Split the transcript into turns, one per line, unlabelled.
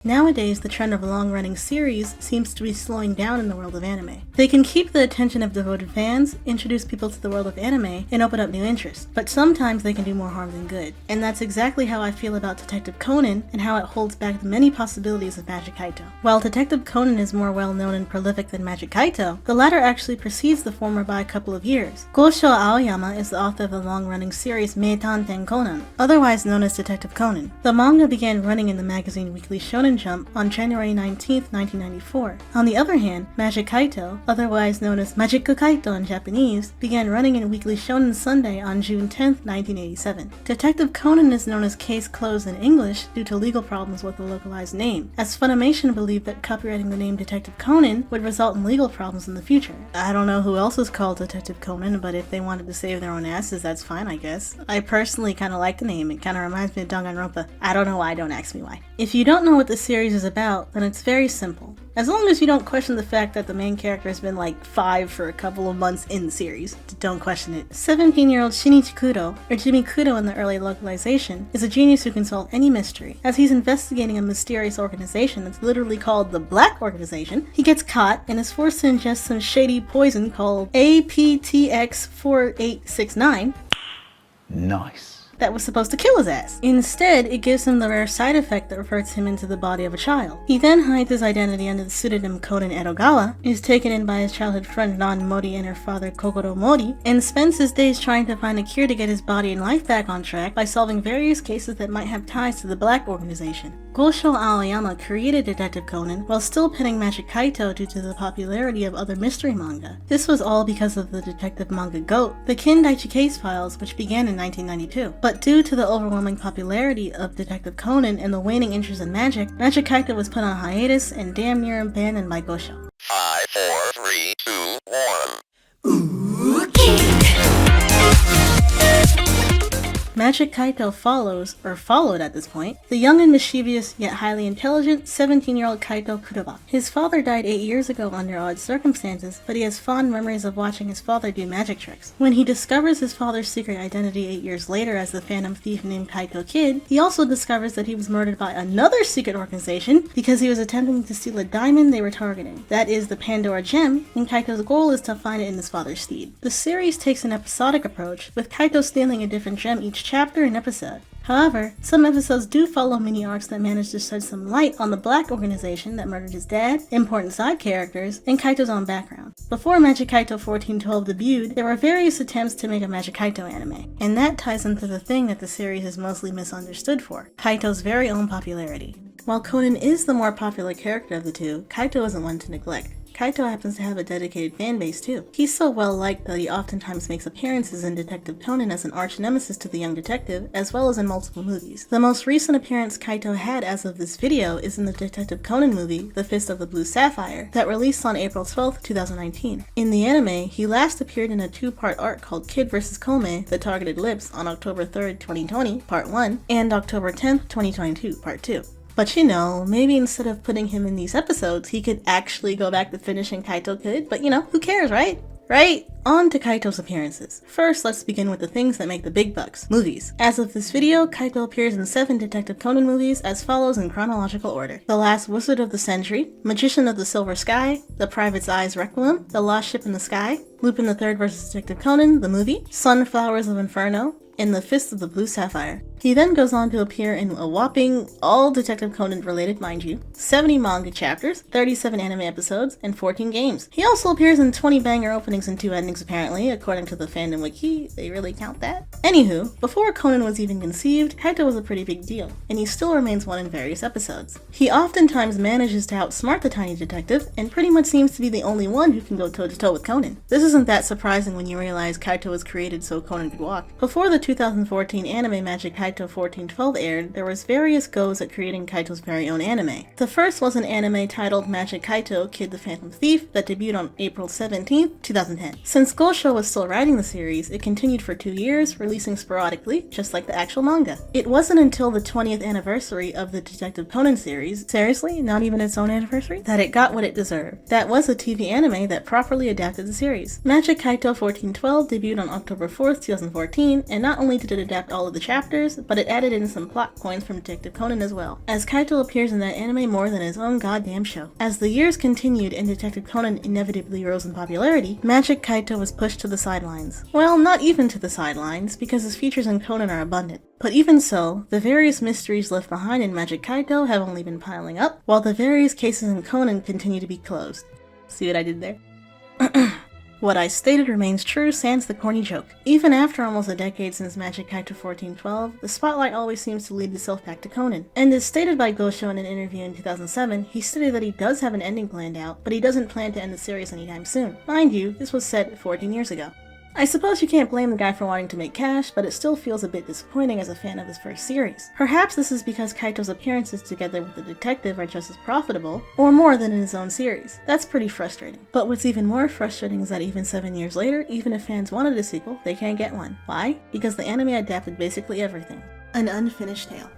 Nowadays, the trend of long-running series seems to be slowing down in the world of anime. They can keep the attention of devoted fans, introduce people to the world of anime, and open up new interests, but sometimes they can do more harm than good. And that's exactly how I feel about Detective Conan and how it holds back the many possibilities of Magic Kaito. While Detective Conan is more well-known and prolific than Magic Kaito, the latter actually precedes the former by a couple of years. Gosho Aoyama is the author of the long-running series Meitanten Conan, otherwise known as Detective Conan. The manga began running in the magazine Weekly Shonen Jump on January 19, 1994. On the other hand, Magic Kaito, otherwise known as Magiku Kaito in Japanese, began running in Weekly Shonen Sunday on June 10, 1987. Detective Conan is known as Case Closed in English due to legal problems with the localized name, as Funimation believed that copyrighting the name Detective Conan would result in legal problems in the future. I don't know who else is called Detective Conan, but if they wanted to save their own asses, that's fine, I guess. I personally kinda like the name. It kinda reminds me of Danganronpa. I don't know why, don't ask me why. If you don't know what the series is about, then it's very simple. As long as you don't question the fact that the main character has been like 5 for a couple of months in the series, don't question it. 17-year-old Shinichi Kudo, or Jimmy Kudo in the early localization, is a genius who can solve any mystery. As he's investigating a mysterious organization that's literally called the Black Organization, he gets caught and is forced to ingest some shady poison called APTX4869.
Nice.
That was supposed to kill his ass. Instead, it gives him the rare side effect that reverts him into the body of a child. He then hides his identity under the pseudonym Conan Edogawa, is taken in by his childhood friend Non Mori and her father Kokoro Mori, and spends his days trying to find a cure to get his body and life back on track by solving various cases that might have ties to the Black Organization. Gosho Aoyama created Detective Conan while still penning Magic Kaito due to the popularity of other mystery manga. This was all because of the detective manga GOAT, the Kindaichi Case Files, which began in 1992. But due to the overwhelming popularity of Detective Conan and the waning interest in magic, Magic Kaito was put on hiatus and damn near abandoned by Gosho.
5, 4, 3, 2, 1.
Ooh, Magic Kaito followed at this point, the young and mischievous yet highly intelligent 17-year-old Kaito Kuroba. His father died 8 years ago under odd circumstances, but he has fond memories of watching his father do magic tricks. When he discovers his father's secret identity 8 years later as the phantom thief named Kaito Kid, he also discovers that he was murdered by another secret organization because he was attempting to steal a diamond they were targeting. That is the Pandora Gem, and Kaito's goal is to find it in his father's stead. The series takes an episodic approach, with Kaito stealing a different gem each chapter and episode. However, some episodes do follow mini-arcs that manage to shed some light on the Black Organization that murdered his dad, important side characters, and Kaito's own background. Before Magic Kaito 1412 debuted, there were various attempts to make a Magic Kaito anime, and that ties into the thing that the series is mostly misunderstood for, Kaito's very own popularity. While Conan is the more popular character of the two, Kaito isn't one to neglect. Kaito happens to have a dedicated fanbase too. He's so well liked that he oftentimes makes appearances in Detective Conan as an arch nemesis to the young detective, as well as in multiple movies. The most recent appearance Kaito had as of this video is in the Detective Conan movie, The Fist of the Blue Sapphire, that released on April 12, 2019. In the anime, he last appeared in a 2-part arc called Kid vs. Kome, The Targeted Lips on October 3, 2020, Part 1, and October 10, 2022, Part 2. But you know, maybe instead of putting him in these episodes, he could actually go back to finishing Kaito Kid, but you know, who cares, right? Right? On to Kaito's appearances. First, let's begin with the things that make the big bucks, movies. As of this video, Kaito appears in 7 Detective Conan movies as follows in chronological order. The Last Wizard of the Century, Magician of the Silver Sky, The Private's Eyes Requiem, The Lost Ship in the Sky, Lupin III vs. Detective Conan, the movie, Sunflowers of Inferno, and The Fist of the Blue Sapphire. He then goes on to appear in a whopping, all Detective Conan related mind you, 70 manga chapters, 37 anime episodes, and 14 games. He also appears in 20 banger openings and 2 endings apparently, according to the fandom wiki. They really count that? Anywho, before Conan was even conceived, Kaito was a pretty big deal, and he still remains one in various episodes. He oftentimes manages to outsmart the tiny detective, and pretty much seems to be the only one who can go toe-to-toe with Conan. This isn't that surprising when you realize Kaito was created so Conan could walk. Before the 2014 anime Magic Kaito 1412 aired, there was various goes at creating Kaito's very own anime. The first was an anime titled Magic Kaito Kid the Phantom Thief that debuted on April 17, 2010. Since Gosho was still writing the series, it continued for 2 years, releasing sporadically, just like the actual manga. It wasn't until the 20th anniversary of the Detective Conan series, seriously, not even its own anniversary, that it got what it deserved. That was a TV anime that properly adapted the series. Magic Kaito 1412 debuted on October 4th, 2014, and not only did it adapt all of the chapters, but it added in some plot points from Detective Conan as well, as Kaito appears in that anime more than his own goddamn show. As the years continued and Detective Conan inevitably rose in popularity, Magic Kaito was pushed to the sidelines. Well, not even to the sidelines, because his features in Conan are abundant. But even so, the various mysteries left behind in Magic Kaito have only been piling up, while the various cases in Conan continue to be closed. See what I did there? What I stated remains true, sans the corny joke. Even after almost a decade since Magic Kaito 1412, the spotlight always seems to lead itself back to Conan. And as stated by Gosho in an interview in 2007, he stated that he does have an ending planned out, but he doesn't plan to end the series anytime soon. Mind you, this was said 14 years ago. I suppose you can't blame the guy for wanting to make cash, but it still feels a bit disappointing as a fan of his first series. Perhaps this is because Kaito's appearances together with the detective are just as profitable, or more than in his own series. That's pretty frustrating. But what's even more frustrating is that even 7 years later, even if fans wanted a sequel, they can't get one. Why? Because the anime adapted basically everything. An unfinished tale.